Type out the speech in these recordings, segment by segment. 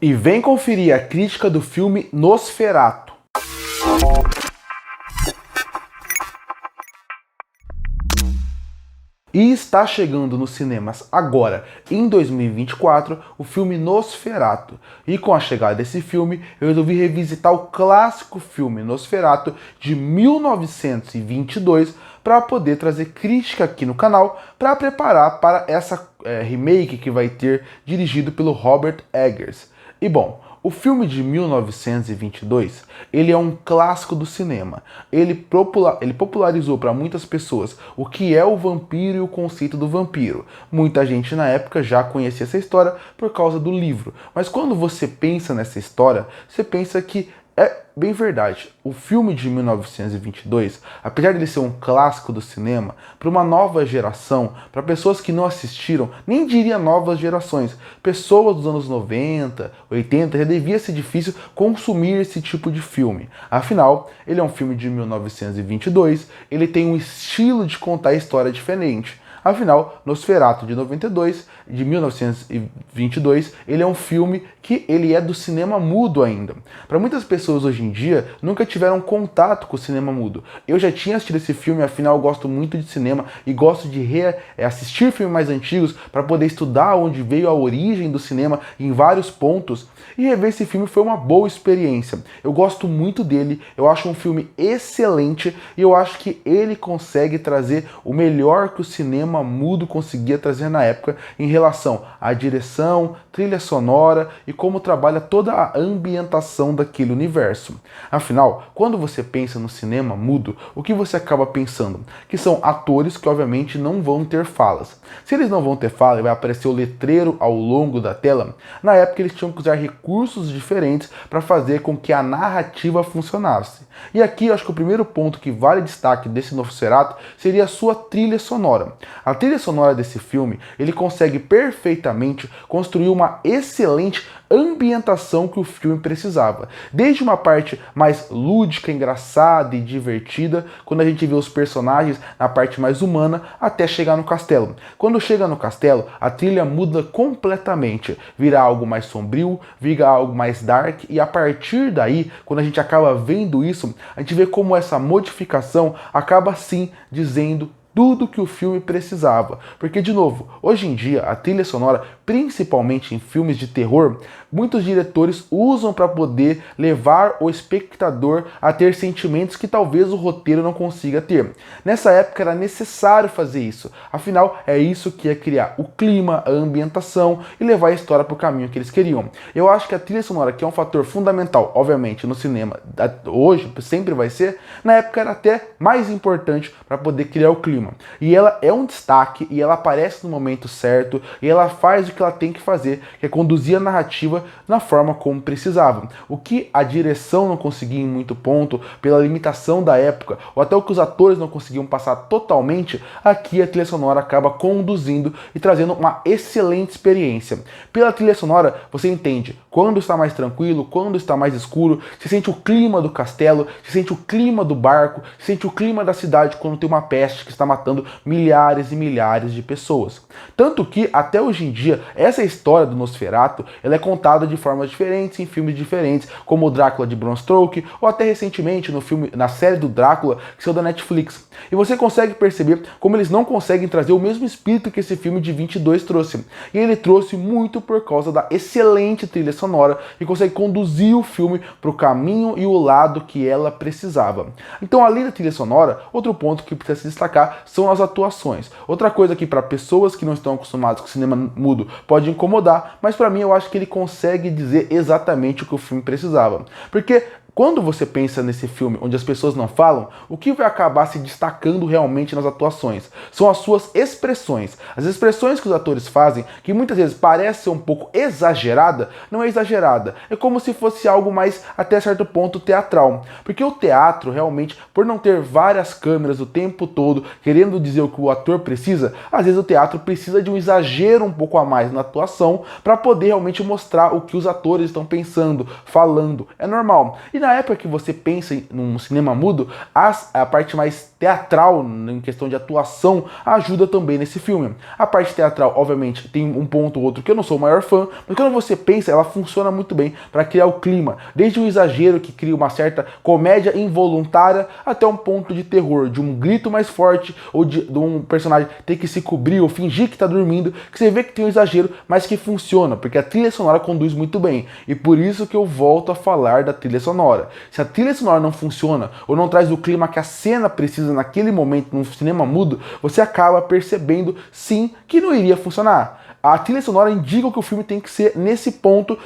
E vem conferir a crítica do filme Nosferatu. E está chegando nos cinemas agora, em 2024, o filme Nosferatu. E com a chegada desse filme, eu resolvi revisitar o clássico filme Nosferatu de 1922 para poder trazer crítica aqui no canal para preparar para essa remake que vai ter dirigido pelo Robert Eggers. E bom, o filme de 1922, ele é um clássico do cinema. Ele popularizou para muitas pessoas o que é o vampiro e o conceito do vampiro. Muita gente na época já conhecia essa história por causa do livro. Mas quando você pensa nessa história, você pensa que é bem verdade. O filme de 1922, apesar de ele ser um clássico do cinema, para uma nova geração, para pessoas que não assistiram, nem diria novas gerações, pessoas dos anos 90, 80, já devia ser difícil consumir esse tipo de filme. Afinal, ele é um filme de 1922, ele tem um estilo de contar a história diferente. Afinal, Nosferatu de 1922, ele é um filme que ele é do cinema mudo ainda. Para muitas pessoas hoje em dia, nunca tiveram contato com o cinema mudo. Eu já tinha assistido esse filme, afinal eu gosto muito de cinema e gosto de assistir filmes mais antigos para poder estudar onde veio a origem do cinema em vários pontos. E rever esse filme foi uma boa experiência. Eu gosto muito dele, eu acho um filme excelente e eu acho que ele consegue trazer o melhor que o cinema mudo conseguia trazer na época em relação à direção, trilha sonora e como trabalha toda a ambientação daquele universo. Afinal, quando você pensa no cinema mudo, o que você acaba pensando? Que são atores que obviamente não vão ter falas. Se eles não vão ter fala e vai aparecer o letreiro ao longo da tela, na época eles tinham que usar recursos diferentes para fazer com que a narrativa funcionasse. E aqui eu acho que o primeiro ponto que vale destaque desse Nosferatu seria a sua trilha sonora. A trilha sonora desse filme, ele consegue perfeitamente construir uma excelente ambientação que o filme precisava. Desde uma parte mais lúdica, engraçada e divertida, quando a gente vê os personagens na parte mais humana, até chegar no castelo. Quando chega no castelo, a trilha muda completamente, vira algo mais sombrio, vira algo mais dark, e a partir daí, quando a gente acaba vendo isso, a gente vê como essa modificação acaba sim dizendo tudo que o filme precisava. Porque, de novo, hoje em dia, a trilha sonora, principalmente em filmes de terror, muitos diretores usam para poder levar o espectador a ter sentimentos que talvez o roteiro não consiga ter. Nessa época era necessário fazer isso. Afinal, é isso que ia criar o clima, a ambientação e levar a história para o caminho que eles queriam. Eu acho que a trilha sonora, que é um fator fundamental, obviamente, no cinema, hoje sempre vai ser, na época era até mais importante para poder criar o clima. E ela é um destaque, e ela aparece no momento certo, e ela faz o que ela tem que fazer, que é conduzir a narrativa na forma como precisava. O que a direção não conseguia em muito ponto, pela limitação da época, ou até o que os atores não conseguiam passar totalmente, aqui a trilha sonora acaba conduzindo e trazendo uma excelente experiência. Pela trilha sonora, você entende quando está mais tranquilo, quando está mais escuro, se sente o clima do castelo, se sente o clima do barco, se sente o clima da cidade quando tem uma peste que está matando milhares e milhares de pessoas. Tanto que, até hoje em dia, essa história do Nosferatu, ela é contada de formas diferentes, em filmes diferentes, como o Drácula de Bram Stoker, ou até recentemente na série do Drácula, que saiu da Netflix. E você consegue perceber como eles não conseguem trazer o mesmo espírito que esse filme de 22 trouxe. E ele trouxe muito por causa da excelente trilha sonora e consegue conduzir o filme para o caminho e o lado que ela precisava. Então, além da trilha sonora, outro ponto que precisa se destacar são as atuações. Outra coisa que para pessoas que não estão acostumadas com o cinema mudo pode incomodar, mas para mim eu acho que ele consegue dizer exatamente o que o filme precisava. Porque quando você pensa nesse filme onde as pessoas não falam, o que vai acabar se destacando realmente nas atuações são as suas expressões. As expressões que os atores fazem, que muitas vezes parece ser um pouco exagerada, não é exagerada. É como se fosse algo mais, até certo ponto, teatral. Porque o teatro, realmente, por não ter várias câmeras o tempo todo, querendo dizer o que o ator precisa, às vezes o teatro precisa de um exagero um pouco a mais na atuação para poder realmente mostrar o que os atores estão pensando, falando. É normal. E na na época que você pensa num cinema mudo, a parte mais teatral, em questão de atuação, ajuda também nesse filme. A parte teatral, obviamente, tem um ponto ou outro que eu não sou o maior fã, mas quando você pensa, ela funciona muito bem para criar o clima. Desde o exagero que cria uma certa comédia involuntária até um ponto de terror, de um grito mais forte ou de um personagem ter que se cobrir ou fingir que está dormindo, que você vê que tem um exagero, mas que funciona, porque a trilha sonora conduz muito bem. E por isso que eu volto a falar da trilha sonora. Se a trilha sonora não funciona ou não traz o clima que a cena precisa naquele momento num cinema mudo, você acaba percebendo sim que não iria funcionar. A trilha sonora indica que o filme tem que ser nesse ponto,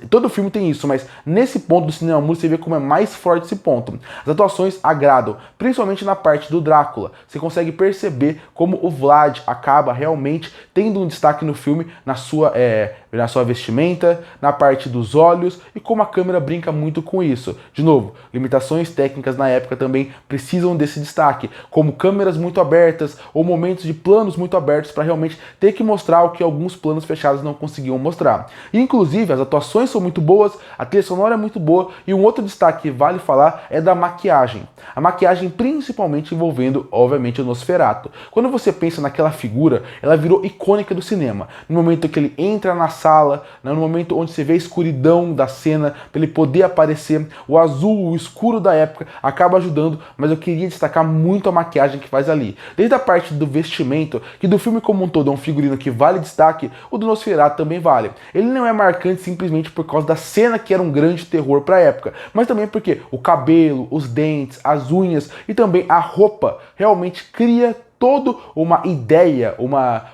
todo filme tem isso, mas nesse ponto do cinema mudo você vê como é mais forte esse ponto. As atuações agradam, principalmente na parte do Drácula. Você consegue perceber como o Vlad acaba realmente tendo um destaque no filme na sua vestimenta, na parte dos olhos e como a câmera brinca muito com isso. De novo, limitações técnicas na época também precisam desse destaque, como câmeras muito abertas ou momentos de planos muito abertos para realmente ter que mostrar o que alguns planos fechados não conseguiam mostrar. E, inclusive, as atuações são muito boas, a trilha sonora é muito boa e um outro destaque que vale falar é da maquiagem. A maquiagem principalmente envolvendo, obviamente, o Nosferatu. Quando você pensa naquela figura, ela virou icônica do cinema. No momento que ele entra na sala, no momento onde você vê a escuridão da cena, para ele poder aparecer, o azul, o escuro da época acaba ajudando, mas eu queria destacar muito a maquiagem que faz ali. Desde a parte do vestimento, que do filme como um todo é um figurino que vale destaque, o do Nosferatu também vale. Ele não é marcante simplesmente por causa da cena que era um grande terror para a época, mas também porque o cabelo, os dentes, as unhas e também a roupa realmente cria toda uma ideia,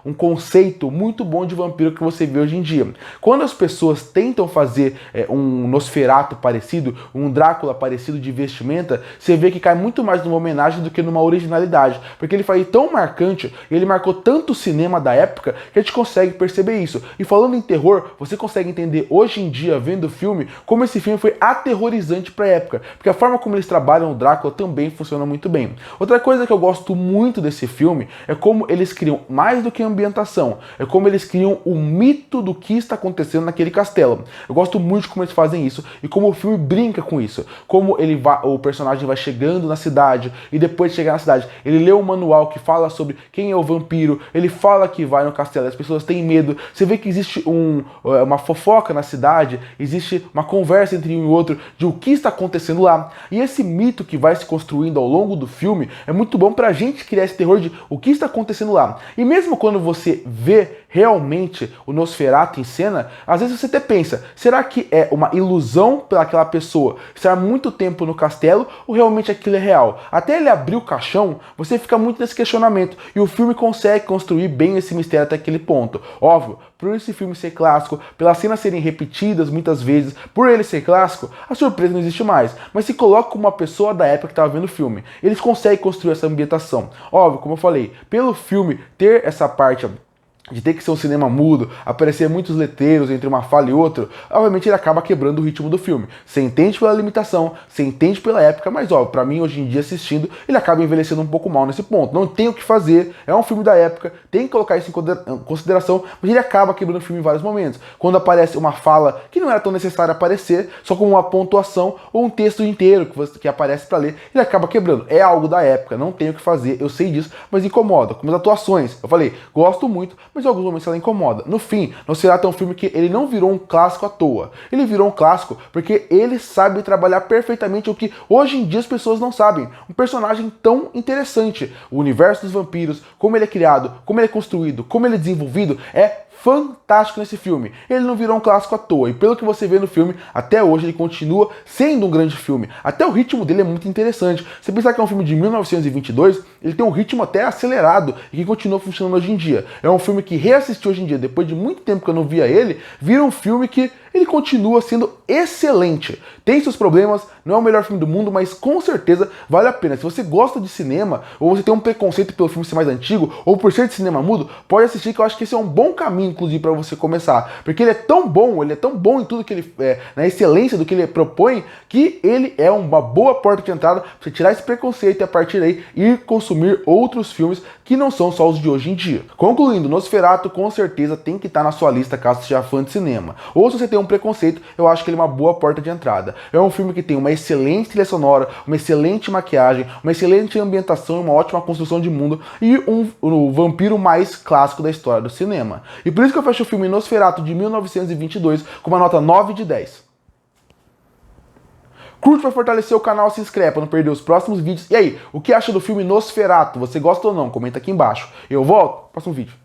um conceito muito bom de vampiro que você vê hoje em dia. Quando as pessoas tentam fazer um Nosferatu parecido, um Drácula parecido de vestimenta, você vê que cai muito mais numa homenagem do que numa originalidade, porque ele foi tão marcante, ele marcou tanto o cinema da época, que a gente consegue perceber isso. E falando em terror, você consegue entender hoje em dia, vendo o filme, como esse filme foi aterrorizante para a época, porque a forma como eles trabalham o Drácula também funciona muito bem. Outra coisa que eu gosto muito desse filme é como eles criam mais do que ambientação, é como eles criam o mito do que está acontecendo naquele castelo. Eu gosto muito de como eles fazem isso e como o filme brinca com isso, como o personagem vai chegando na cidade e depois de chegar na cidade, ele lê um manual que fala sobre quem é o vampiro, ele fala que vai no castelo, as pessoas têm medo, você vê que existe uma fofoca na cidade, existe uma conversa entre um e outro de o que está acontecendo lá, e esse mito que vai se construindo ao longo do filme é muito bom pra gente criar esse terror de o que está acontecendo lá. E mesmo quando você vê realmente o Nosferatu em cena, às vezes você até pensa, será que é uma ilusão pelaquela pessoa estar muito tempo no castelo ou realmente aquilo é real? Até ele abrir o caixão, você fica muito nesse questionamento e o filme consegue construir bem esse mistério até aquele ponto. Óbvio, por esse filme ser clássico, pelas cenas serem repetidas muitas vezes, por ele ser clássico, a surpresa não existe mais. Mas se coloca como uma pessoa da época que estava vendo o filme, eles conseguem construir essa ambientação. Óbvio, como eu falei, pelo filme ter essa parte de ter que ser um cinema mudo, aparecer muitos letreiros entre uma fala e outra, obviamente ele acaba quebrando o ritmo do filme. Você entende pela limitação, você entende pela época, mas óbvio, pra mim hoje em dia assistindo, ele acaba envelhecendo um pouco mal nesse ponto. Não tem o que fazer, é um filme da época, tem que colocar isso em consideração, mas ele acaba quebrando o filme em vários momentos. Quando aparece uma fala que não era tão necessária aparecer, só como uma pontuação ou um texto inteiro que aparece pra ler, ele acaba quebrando. É algo da época, não tem o que fazer, eu sei disso, mas incomoda. Como as atuações, eu falei, gosto muito, mas em alguns momentos ela incomoda. No fim, Nosferatu é um filme que ele não virou um clássico à toa. Ele virou um clássico porque ele sabe trabalhar perfeitamente o que hoje em dia as pessoas não sabem. Um personagem tão interessante. O universo dos vampiros, como ele é criado, como ele é construído, como ele é desenvolvido, é fantástico nesse filme. Ele não virou um clássico à toa, e pelo que você vê no filme, até hoje ele continua sendo um grande filme. Até o ritmo dele é muito interessante. Você pensar que é um filme de 1922, ele tem um ritmo até acelerado e que continua funcionando hoje em dia. É um filme que reassisti hoje em dia, depois de muito tempo que eu não via ele, vira um filme que ele continua sendo excelente. Tem seus problemas, não é o melhor filme do mundo, mas com certeza vale a pena. Se você gosta de cinema, ou você tem um preconceito pelo filme ser mais antigo, ou por ser de cinema mudo, pode assistir, que eu acho que esse é um bom caminho, inclusive, para você começar. Porque ele é tão bom em tudo que ele na excelência do que ele propõe, que ele é uma boa porta de entrada para você tirar esse preconceito e a partir daí ir consumir outros filmes que não são só os de hoje em dia. Concluindo, Nosferatu com certeza tem que estar na sua lista caso você seja fã de cinema. Ou se você tem um um preconceito, eu acho que ele é uma boa porta de entrada. É um filme que tem uma excelente trilha sonora, uma excelente maquiagem, uma excelente ambientação, uma ótima construção de mundo e o vampiro mais clássico da história do cinema. E por isso que eu fecho o filme Nosferatu de 1922 com uma nota 9 de 10. Curte para fortalecer o canal, se inscreve para não perder os próximos vídeos. E aí, o que acha do filme Nosferatu? Você gosta ou não? Comenta aqui embaixo. Eu volto no próximo vídeo.